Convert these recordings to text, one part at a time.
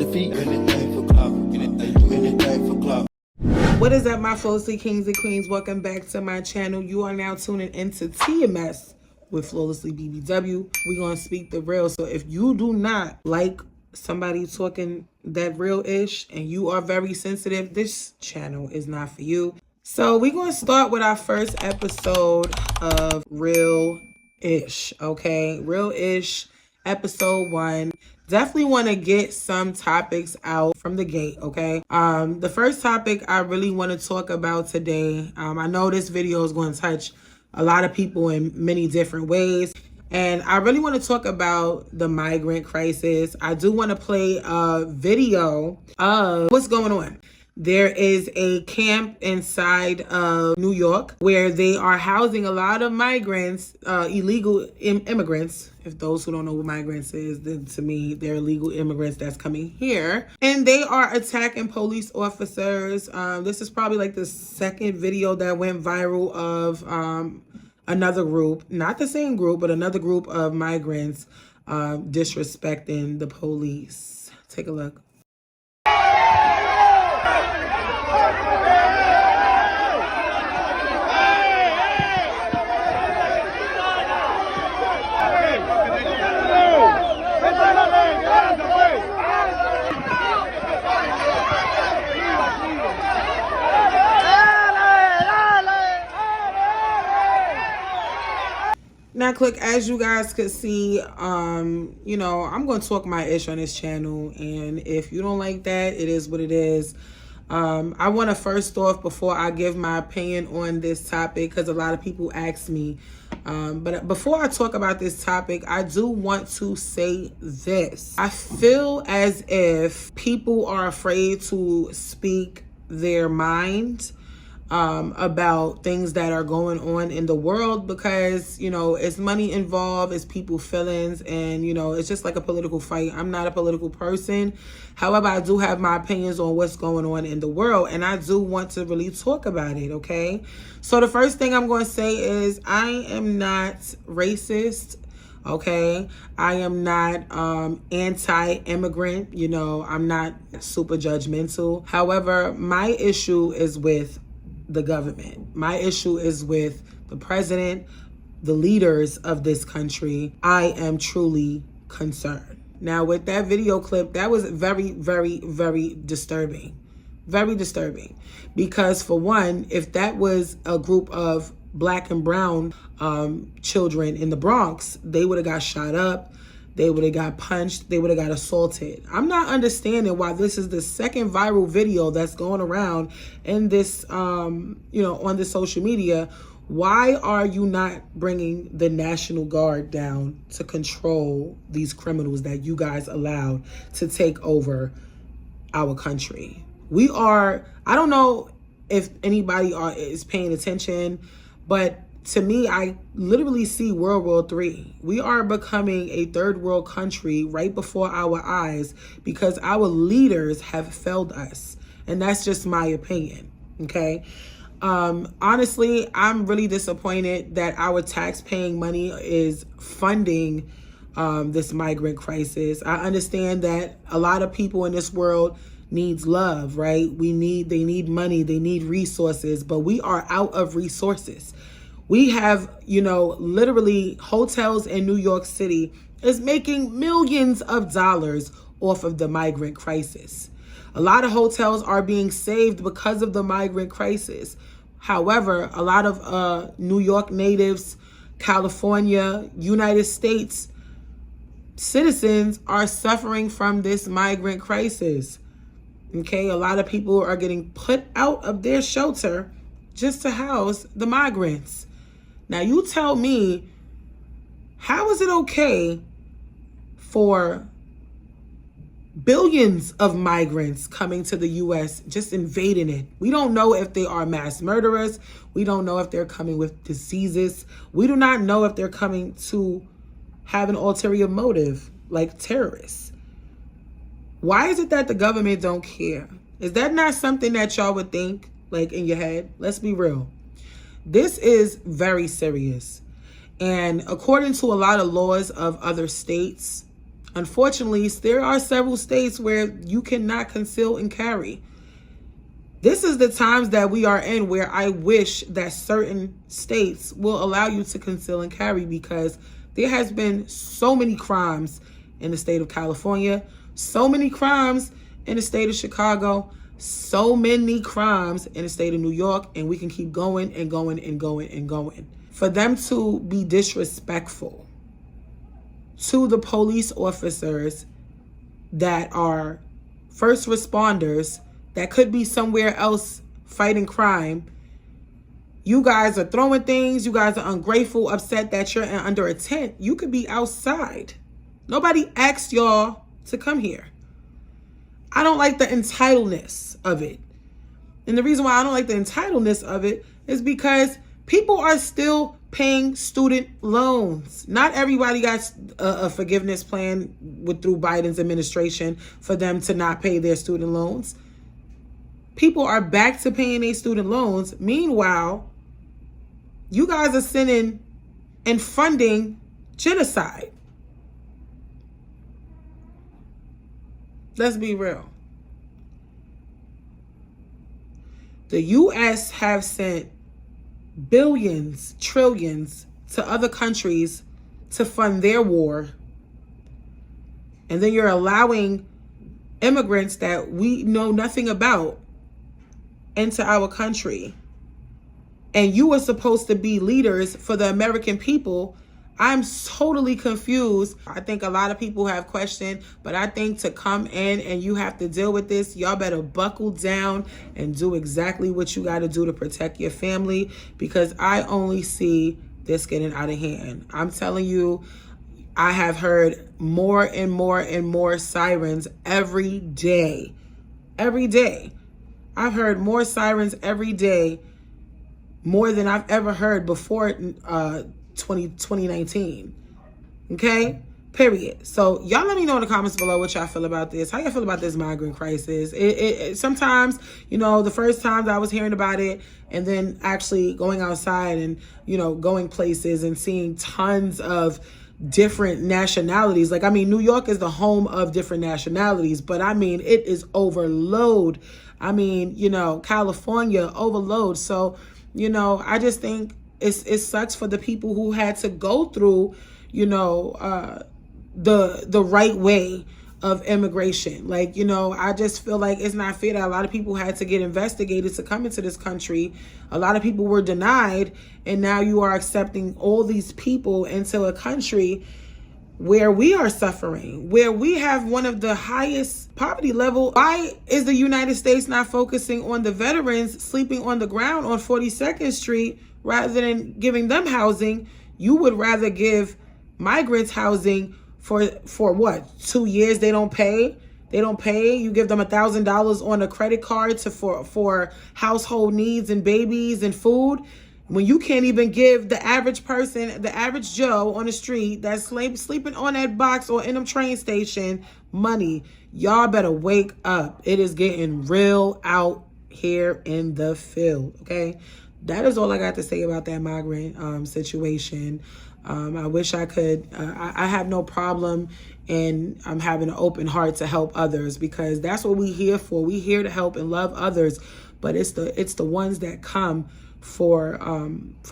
defeat. Anything for clout. Anything for clout. What is up, my Flawlessly Kings and Queens? Welcome back to my channel. You are now tuning into TMS with Flawlessly BBW. We're going to speak the real. So if you do not like somebody talking that real-ish and you are very sensitive, this channel is not for you. So we're going to start with our first episode of Real-ish, okay? Real-ish, episode 1. Definitely want to get some topics out from the gate, okay? The first topic I really want to talk about today, I know this video is going to touch a lot of people in many different ways, and I really want to talk about the migrant crisis. I do want to play a video of what's going on. There is a camp inside of New York where they are housing a lot of migrants, illegal immigrants. If those who don't know what migrants is, then to me, they're illegal immigrants that's coming here. And they are attacking police officers. This is probably like the second video that went viral of another group, not the same group, but another group of migrants disrespecting the police. Take a look. Now, click, as you guys could see, you know, I'm going to talk my ish on this channel. And if you don't like that, it is what it is. I want to first off, before I give my opinion on this topic, because a lot of people ask me. But before I talk about this topic, I do want to say this. I feel as if people are afraid to speak their mind about things that are going on in the world because, you know, it's money involved, it's people feelings, and, you know, it's just like a political fight. I'm not a political person. However, I do have my opinions on what's going on in the world, and I do want to really talk about it, okay? So the first thing I'm going to say is I am not racist. Okay, I am not anti-immigrant. You know, I'm not super judgmental. However, my issue is with the government. My issue is with the president, the leaders of this country. I am truly concerned. Now, with that video clip, that was very, very, very disturbing. Very disturbing. Because for one, if that was a group of black and brown children in the Bronx, they would have got shot up. They would have got punched. They would have got assaulted. I'm not understanding why this is the second viral video that's going around in this, you know, on the social media. Why are you not bringing the National Guard down to control these criminals that you guys allowed to take over our country? We are, I don't know if anybody is paying attention, but to me, I literally see World War III. We are becoming a third world country right before our eyes because our leaders have failed us. And that's just my opinion, okay? Honestly, I'm really disappointed that our tax-paying money is funding this migrant crisis. I understand that a lot of people in this world needs love, right? They need money, they need resources, but we are out of resources. We have, you know, literally hotels in New York City is making millions of dollars off of the migrant crisis. A lot of hotels are being saved because of the migrant crisis. However, a lot of New York natives, California, United States citizens are suffering from this migrant crisis. Okay, a lot of people are getting put out of their shelter just to house the migrants. Now, you tell me, how is it okay for billions of migrants coming to the U.S., just invading it? We don't know if they are mass murderers. We don't know if they're coming with diseases. We do not know if they're coming to have an ulterior motive, like terrorists. Why is it that the government don't care? Is that not something that y'all would think, like, in your head? Let's be real. This is very serious. And according to a lot of laws of other states, Unfortunately, there are several states where you cannot conceal and carry. This is the times that we are in where I wish that certain states will allow you to conceal and carry, because there has been so many crimes in the state of California, so many crimes in the state of Chicago, so many crimes in the state of New York, and we can keep going and going and going and going. For them to be disrespectful to the police officers that are first responders that could be somewhere else fighting crime, you guys are throwing things, you guys are ungrateful, upset that you're under a tent. You could be outside. Nobody asked y'all to come here. I don't like the entitledness of it. And the reason why I don't like the entitledness of it is because people are still paying student loans. Not everybody got a forgiveness plan through Biden's administration for them to not pay their student loans. People are back to paying their student loans. Meanwhile, you guys are sending and funding genocide. Let's be real. The U.S. have sent billions, trillions to other countries to fund their war. And then you're allowing immigrants that we know nothing about into our country. And you were supposed to be leaders for the American people. I'm totally confused. I think a lot of people have questioned, but I think to come in and you have to deal with this, y'all better buckle down and do exactly what you got to do to protect your family, because I only see this getting out of hand. I'm telling you, I have heard more and more and more sirens every day. Every day. I've heard more sirens every day, more than I've ever heard before 2019. Okay? Period. So y'all let me know in the comments below what y'all feel about this. How y'all feel about this migrant crisis? It sometimes, you know, the first time that I was hearing about it and then actually going outside and, you know, going places and seeing tons of different nationalities. Like, I mean, New York is the home of different nationalities, but I mean, it is overload. I mean, you know, California, overload. So, you know, I just think it sucks for the people who had to go through, you know, the right way of immigration. Like, you know, I just feel like it's not fair that a lot of people had to get investigated to come into this country. A lot of people were denied, and now you are accepting all these people into a country where we are suffering, where we have one of the highest poverty level. Why is the United States not focusing on the veterans sleeping on the ground on 42nd Street rather than giving them housing? You would rather give migrants housing for what? 2 years they don't pay? They don't pay. You give them $1,000 on a credit card for household needs and babies and food, when you can't even give the average person, the average Joe on the street that's sleeping on that box or in a train station, money. Y'all better wake up. It is getting real out here in the field, okay? That is all I got to say about that migrant situation. I wish I could. I have no problem in having an open heart to help others, because that's what we're here for. We're here to help and love others, but it's the ones that come for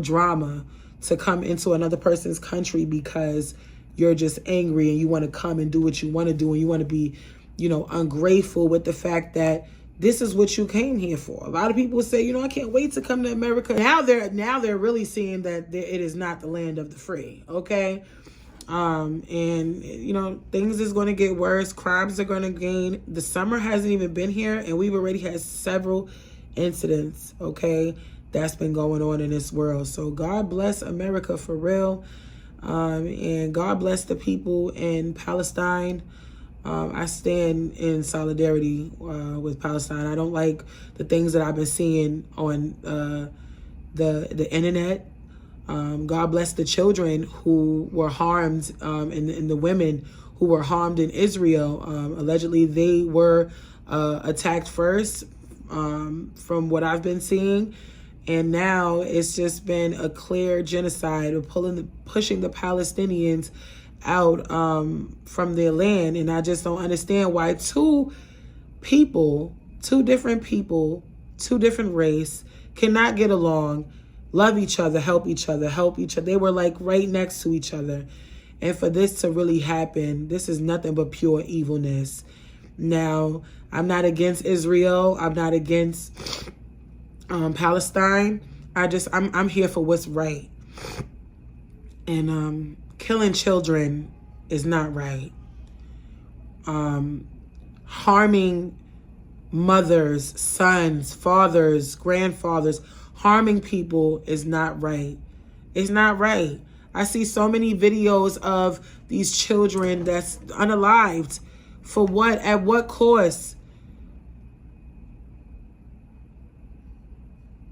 drama, to come into another person's country because you're just angry and you want to come and do what you want to do, and you want to be, you know, ungrateful with the fact that this is what you came here for. A lot of people say, you know, I can't wait to come to America. Now they're really seeing that it is not the land of the free, okay? And, you know, things is going to get worse. Crimes are going to gain. The summer hasn't even been here, and we've already had several incidents, okay, that's been going on in this world. So God bless America for real. And God bless the people in Palestine. I stand in solidarity with Palestine. I don't like the things that I've been seeing on the internet. God bless the children who were harmed, and the women who were harmed in Israel. Allegedly, they were attacked first, from what I've been seeing. And now it's just been a clear genocide of pushing the Palestinians out from their land. And I just don't understand why two different people, two different race, cannot get along, love each other, help each other. They were like right next to each other. And for this to really happen, this is nothing but pure evilness. Now, I'm not against Israel. I'm not against Palestine. I'm here for what's right. And killing children is not right. Harming mothers, sons, fathers, grandfathers, harming people is not right. It's not right. I see so many videos of these children that's unalived. For what? At what cost?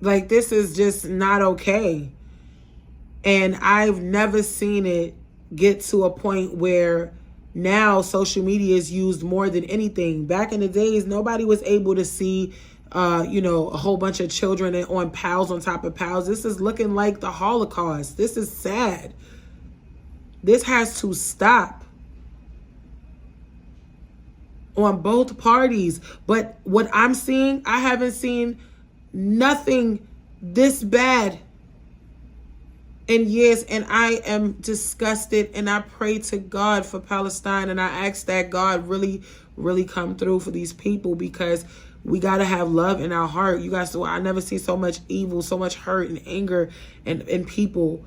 Like, this is just not okay. And I've never seen it get to a point where now social media is used more than anything. Back in the days, nobody was able to see, a whole bunch of children on piles on top of piles. This is looking like the Holocaust. This is sad. This has to stop on both parties. But what I'm seeing, I haven't seen nothing this bad in years, and I am disgusted, and I pray to God for Palestine, and I ask that God really, really come through for these people, because we got to have love in our heart. You guys, I never see so much evil, so much hurt and anger and people,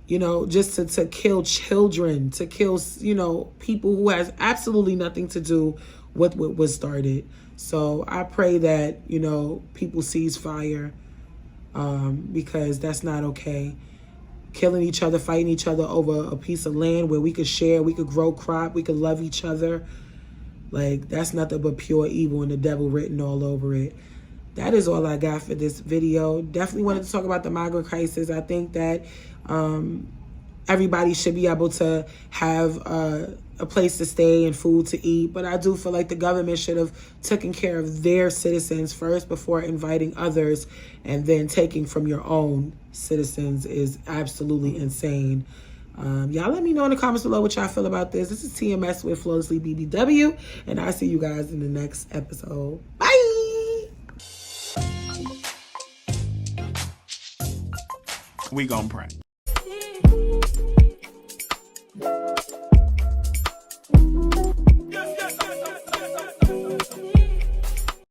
just to kill children, to kill, people who has absolutely nothing to do with what was started. So I pray that, people cease fire, because that's not okay. Killing each other, fighting each other over a piece of land where we could share, we could grow crop, we could love each other. Like, that's nothing but pure evil and the devil written all over it. That is all I got for this video. Definitely wanted to talk about the migrant crisis. I think that everybody should be able to have a place to stay and food to eat. But I do feel like the government should have taken care of their citizens first before inviting others, and then taking from your own citizens is absolutely insane. Y'all let me know in the comments below what y'all feel about this. This is TMS with Flawlessly BBW, and I'll see you guys in the next episode. Bye! We gon' pray.